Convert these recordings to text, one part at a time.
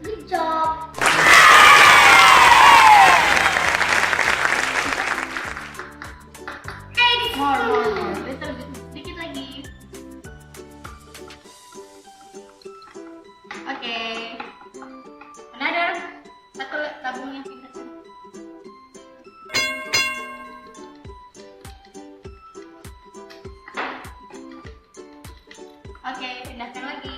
Good job. More. Little bit. Dikit lagi. Oke. Another. Satu tabungnya pindah. Oke, pindahkan lagi.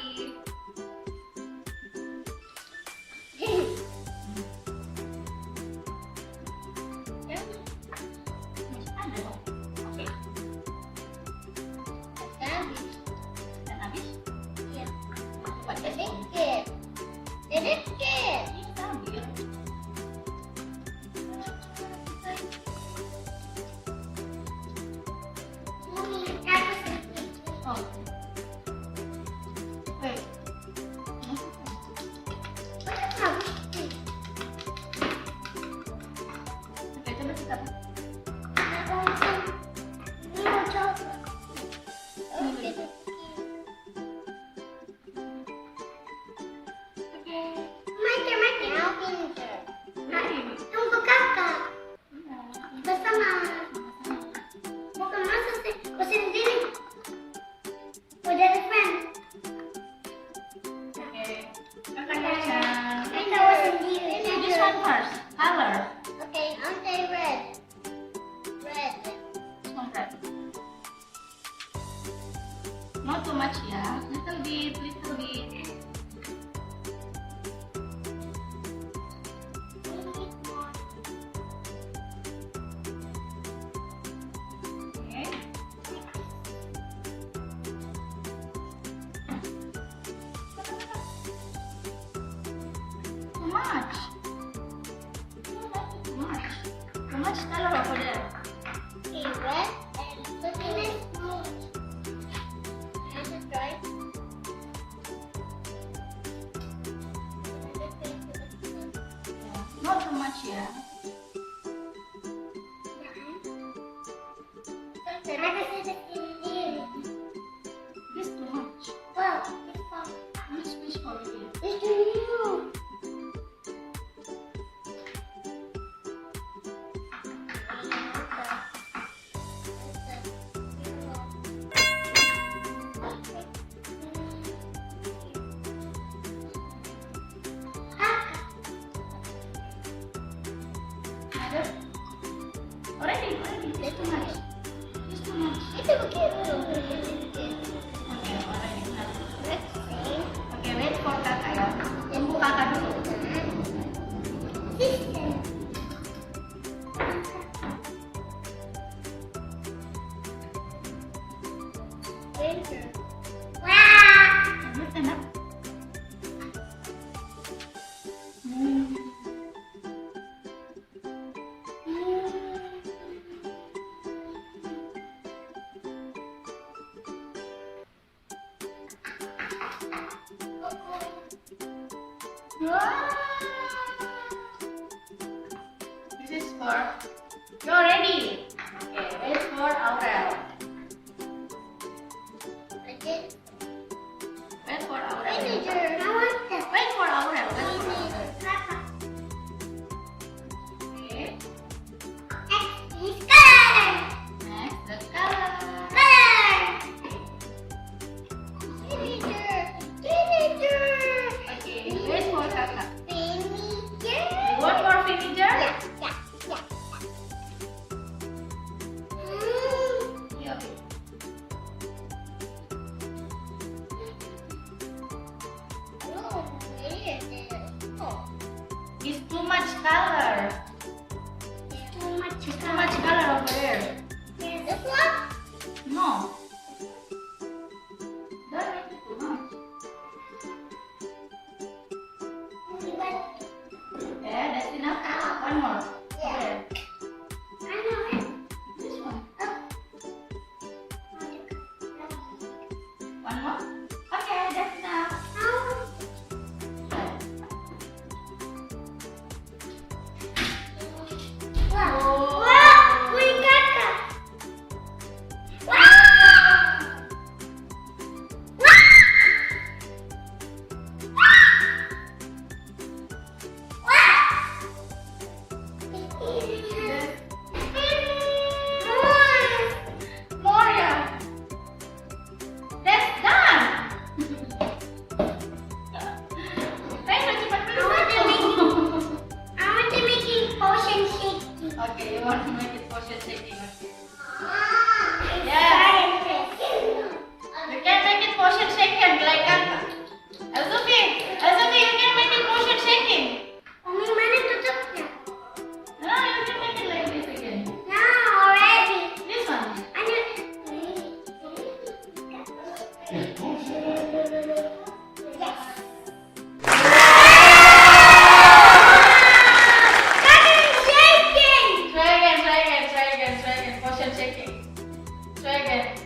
Sedikit. Tunggu kakak. Bersama. Mau kemana sih? Kau sendiri. Kau dari friend. Oke. Kakak Yacan. Kau sendiri. This one first. Color. Okay, I'll say red. Red. This one red. Not too much ya. Little bit. Too much color over there. Okay, red and looking at smooth. Can I try? Not too much ya. This too much. Wow, Which for you? it's new. Already. It's too much. It's too much. Itu begitu. Okay, already. Let's see. Okay, wait for kakak ya. Tunggu kakak dulu. Sister. Winter. Wow. Enak. Wow. This is for you're ready. Okay, wait for Aurel. Again. Wait for Aurel. Vinegar. I want that. Wait for Aurel. Wait for Aurel. Vinegar. Okay. Next is color. Next, the color. Color. Vinegar. Vinegar. Okay, wait for kakak. Vinegar. You want more vinegar? Yeah. Yeah, okay. Oh, It's too much color. too much. Too much color over there. This one? No. Don't make it too much. Yeah, that's enough. One more. Okay. I know it. This one. One more. Okay, that's enough. Wow. Wow. We got that. Wow. More, yeah. That's done. Pengen cepat dulu. Okay, you want to make it potion shaking? Okay. You can make it potion shaking like that. Azuki, you can make it potion shaking. No, you can make it like this again. This one. Try again. Potion shaking. Try again.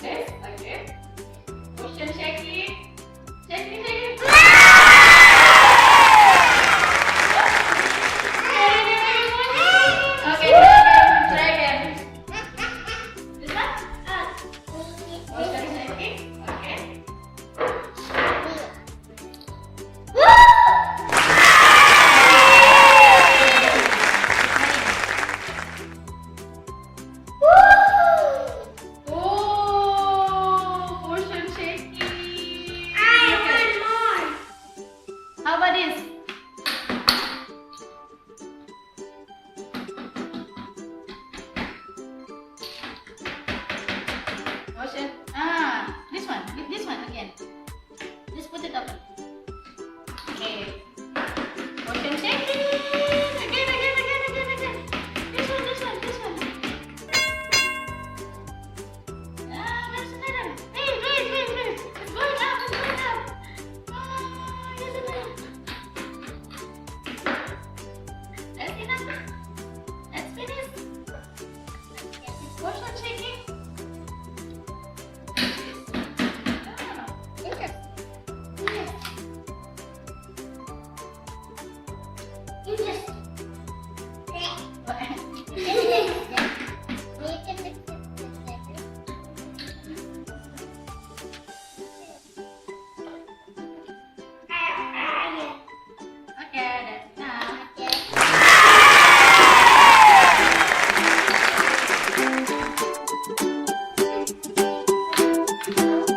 This, okay. Potion shaking. Shaking. Okay, try again. This one? Potion shaking. Okay. Oh, potion shaking. How about this? Potion. This one again. Just put it up. Okay. Potion shaking. Again. This one. That's better. Wait. It's going up. Yes, it is. That's enough. Let's finish. Potion shaking. Okay, that's enough.